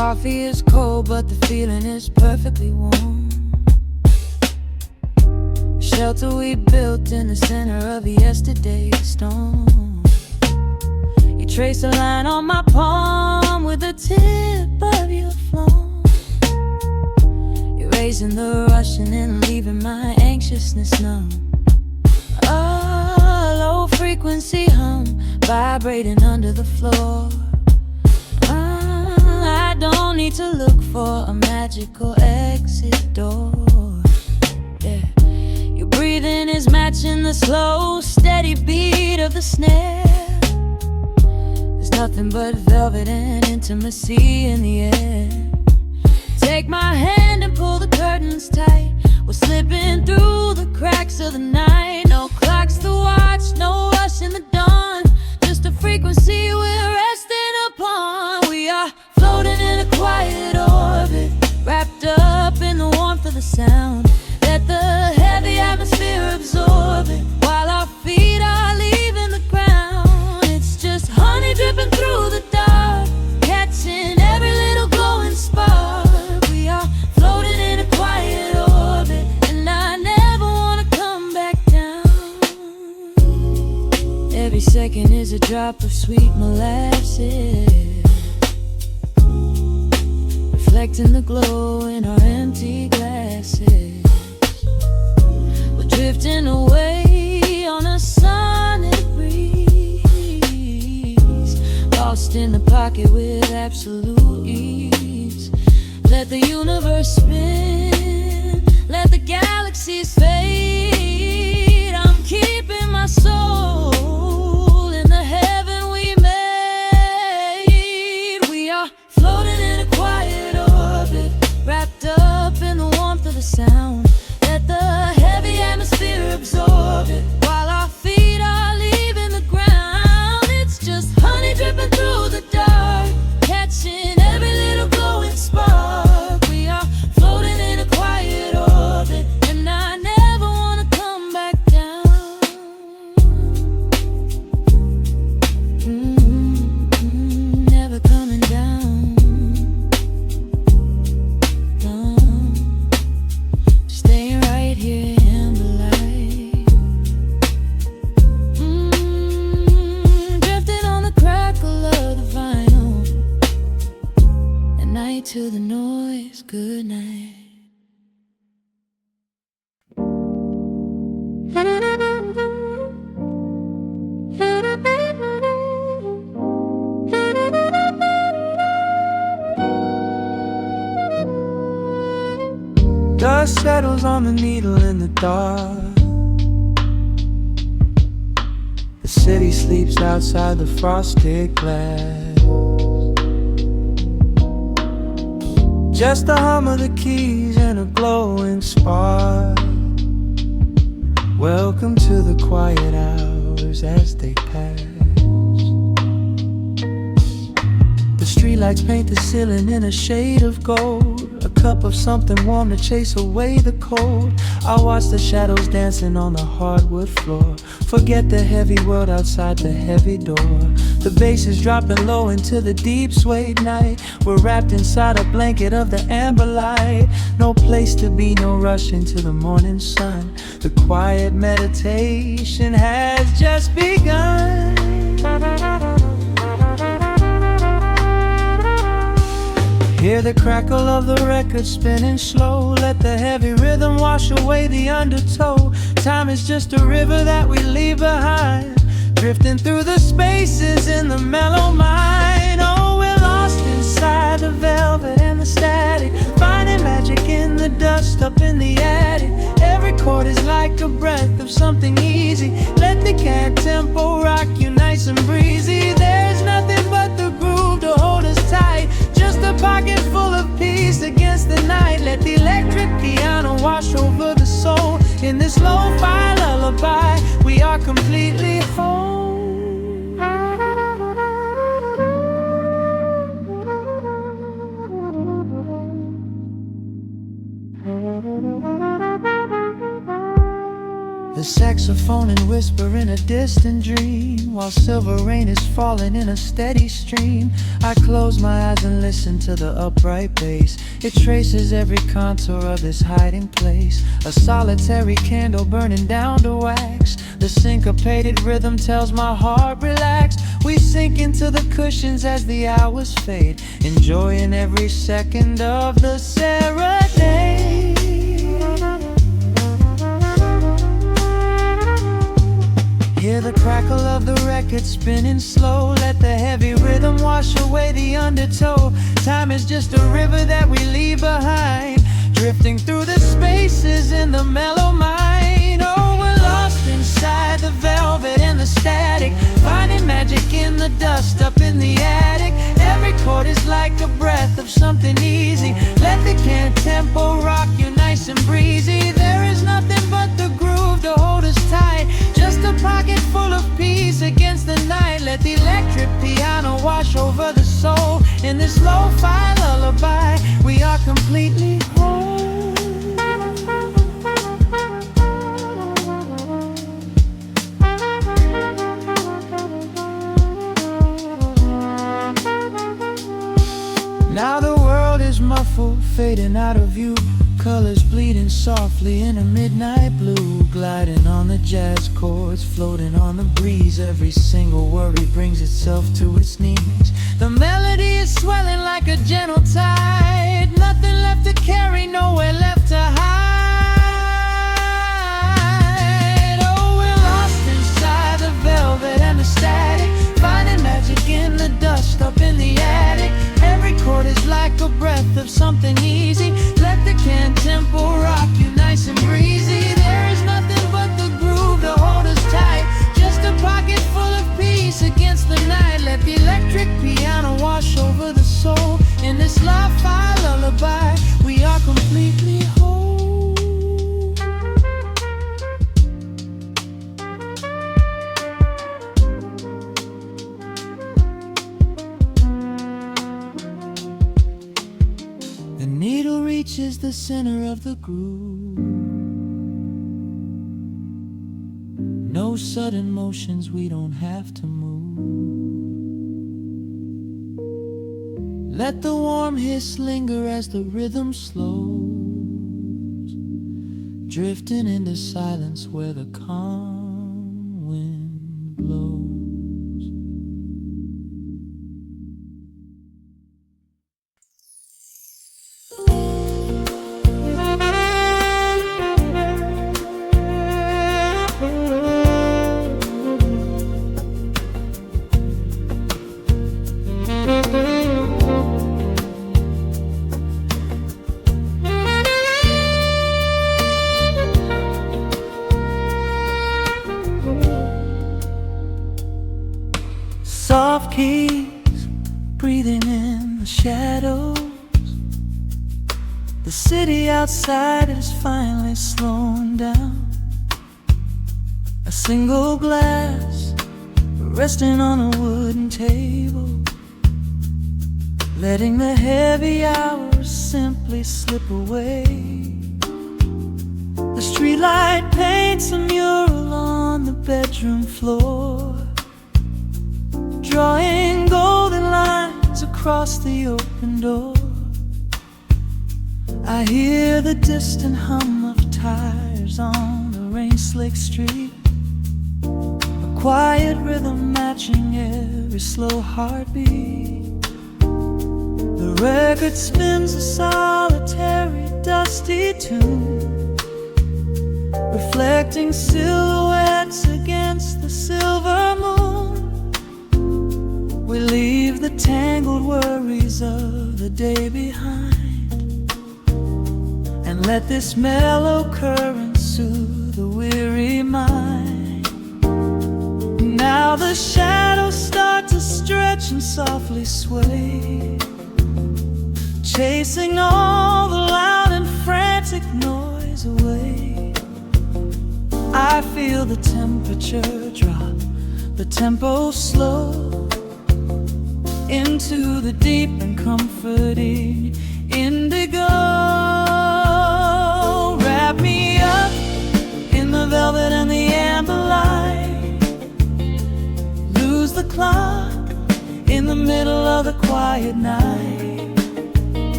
coffee is cold, but the feeling is perfectly warm. Shelter we built in the center of yesterday's storm. You trace a line on my palm with the tip of your phone, erasing the rushing and leaving my anxiousness numb. A low frequency hum vibrating under the floor. I don't need to look for a magical exit door. Yeah, your breathing is matching the slow, steady beat of the snare. There's nothing but velvet and intimacy in the air. Take my hand and pull the curtains tight. We're slipping through the cracks of the night. No clocks to watch, no rush in the dawn. Just a frequency we're resting upon. We are floating in a quiet orbit, wrapped up in the warmth of the sound. Let the heavy atmosphere absorb it, while our feet are leaving the ground. It's just honey dripping through the dark, catching every little glowing spark. We are floating in a quiet orbit, and I never wanna come back down. Every second is a drop of sweet molasses, reflecting the glow in our empty glasses. We're drifting away on a sonic breeze, lost in the pocket with absolute ease. Let the universe spin, let the galaxies fade. I'm keeping my soul in the heaven we made. We are floating in a quiet orbit, wrapped up in the warmth of the sound. Let the heavy atmosphere absorb it, while our feet are leaving the ground. It's just honey dripping through the dark, catching every little glowing spark. We are floating in a quiet orbit, and I never wanna come back down. Never coming down. No, staying right here in the light. Drifting on the crackle of the vinyl. At night to the noise, good night. Dust settles on the needle in the dark. The city sleeps outside the frosted glass. Just the hum of the keys and a glowing spark. Welcome to the quiet hours as they pass. The streetlights paint the ceiling in a shade of gold. A cup of something warm to chase away the cold. I watch the shadows dancing on the hardwood floor. Forget the heavy world outside the heavy door. The bass is dropping low into the deep suede night. We're wrapped inside a blanket of the amber light. No place to be, no rush into the morning sun. The quiet meditation has just begun. Hear the crackle of the record spinning slow. Let the heavy rhythm wash away the undertow. Time is just a river that we leave behind, drifting through the spaces in the mellow mind. Oh, we're lost inside the velvet and the static, finding magic in the dust up in the attic. Every chord is like a breath of something easy. Let the cat tempo rock you nice and breezy. There's nothing but the groove to hold us tight, just a pocket full of peace against the night. Let the electric piano wash over the soul. In this lo-fi lullaby, we are completely whole. The saxophone and whisper in a distant dream, while silver rain is falling in a steady stream. I close my eyes and listen to the upright bass. It traces every contour of this hiding place. A solitary candle burning down to wax. The syncopated rhythm tells my heart relax. We sink into the cushions as the hours fade, enjoying every second of the serenade. Hear the crackle of the record spinning slow. Let the heavy rhythm wash away the undertow. Time is just a river that we leave behind, drifting through the spaces in the mellow mind. Oh, we're lost inside the velvet and the static, finding magic in the dust up in the attic. Every chord is like a breath of something easy. Let the can tempo rock you nice and breezy. There is nothing but the groove to hold us tight, just a pocket full of peace against the night. Let the electric piano wash over the soul. In this lo-fi lullaby, we are completely whole. Now the world is muffled, fading out of view. Colors bleeding softly in a midnight blue, gliding on the jazz chords, floating on the breeze. Every single worry brings itself to its knees. The melody is swelling like a gentle tide. Nothing left to carry, nowhere left to hide. Oh, we're lost inside the velvet and the static, finding magic in the dust up in the attic. Every chord is like a breath of something easy. Let the can tempo rock you nice and breezy. There is nothing but the groove to hold us tight, just a pocket full of peace against the night. Let the electric piano wash over the soul. In this lo-fi lullaby, we are completely whole. The needle reaches the center of the groove. No sudden motions, we don't have to move. Let the warm hiss linger as the rhythm slows, drifting into silence where the calm wind blows. Soft keys breathing in the shadows. The city outside is finally slowing down. A single glass resting on a wooden table, letting the heavy hours simply slip away. The streetlight paints a mural on the bedroom floor, drawing golden lines across the open door. I hear the distant hum of tires on the rain-slicked street, a quiet rhythm matching every slow heartbeat. The record spins a solitary, dusty tune, reflecting silhouettes against the silver moon. We leave the tangled worries of the day behind, and let this mellow current soothe the weary mind. Now the shadows start to stretch and softly sway, chasing all the loud and frantic noise away. I feel the temperature drop, the tempo slow, into the deep and comforting indigo. Wrap me up in the velvet and the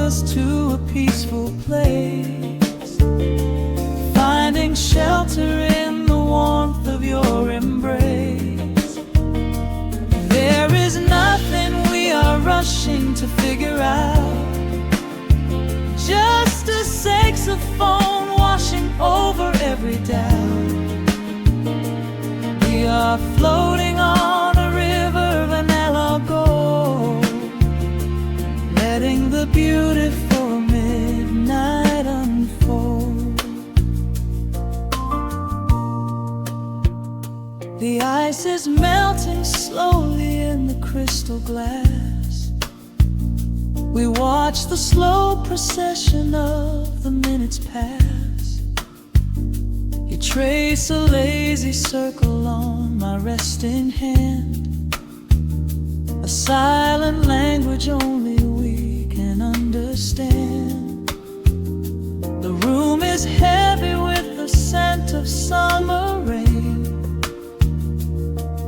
us to a peaceful place, finding shelter in the warmth of your embrace. There is nothing we are rushing to figure out, just a saxophone washing over every doubt. We are floating on a river, vanilla gold, letting the beautiful midnight unfold. The ice is melting slowly in the crystal glass. We watch the slow procession of the minutes pass. You trace a lazy circle on my resting hand, a silent language only we can understand. The room is heavy with the scent of summer rain,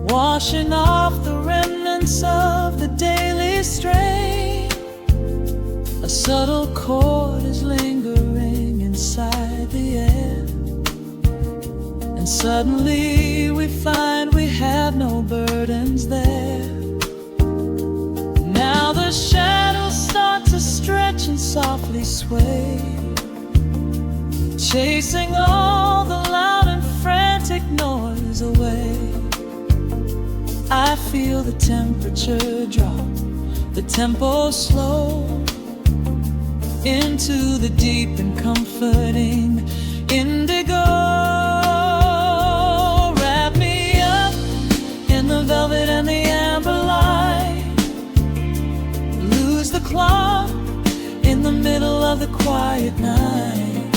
washing off the remnants of the daily strain. A subtle chord is lingering inside the air, and suddenly we find we have no burdens there. Now the shadows start to stretch and softly sway, chasing all the loud and frantic noise away. I feel the temperature drop, the tempo slow, into the deep and comforting indigo. Wrap me up in the velvet and the amber light, lose the clock in the middle of the quiet night.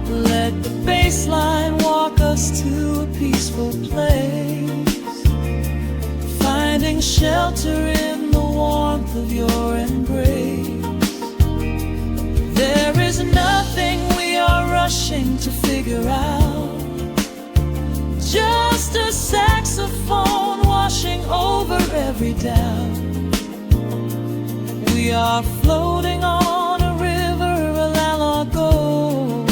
Let the bass line walk us to a peaceful place, finding shelter in the warmth of your embrace. There is nothing we are rushing to figure out, just a saxophone washing over every doubt. We are floating on a river, a la gold,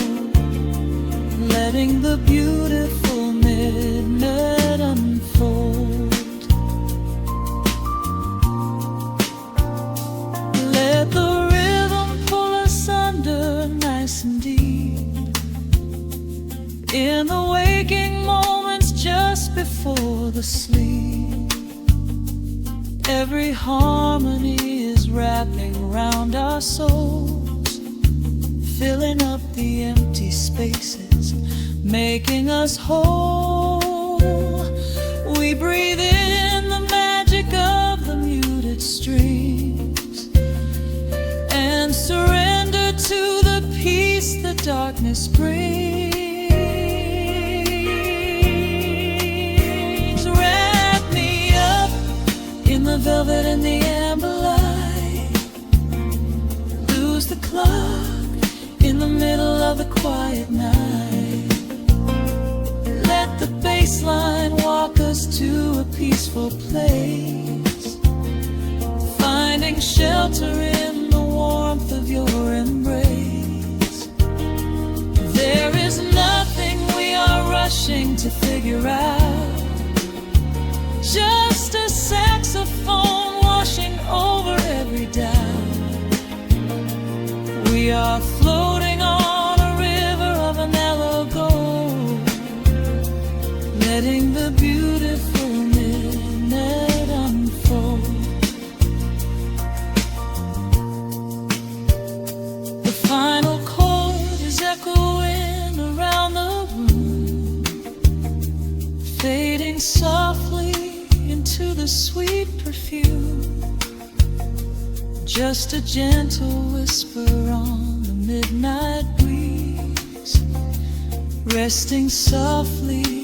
letting the beautiful midnight unfold. Let the rhythm pull us under nice and deep, in the waking moments just before the sleep. Every harmony is wrapping around our souls, filling up the empty spaces, making us whole. We breathe in the magic of the muted strings and surrender to the peace the darkness brings. Wrap me up in the velvet and the amber light, lose the clock in the middle of the quiet night. Let the bass line walk us to a peaceful place, finding shelter in the warmth of your embrace. There is nothing we are rushing to figure out, just a saxophone washing over every doubt. We are floating on a river of vanilla gold, letting the beautiful midnight unfold. The final chord is echoing around the room, fading softly into the sweet perfume. Just a gentle whisper on the midnight breeze, resting softly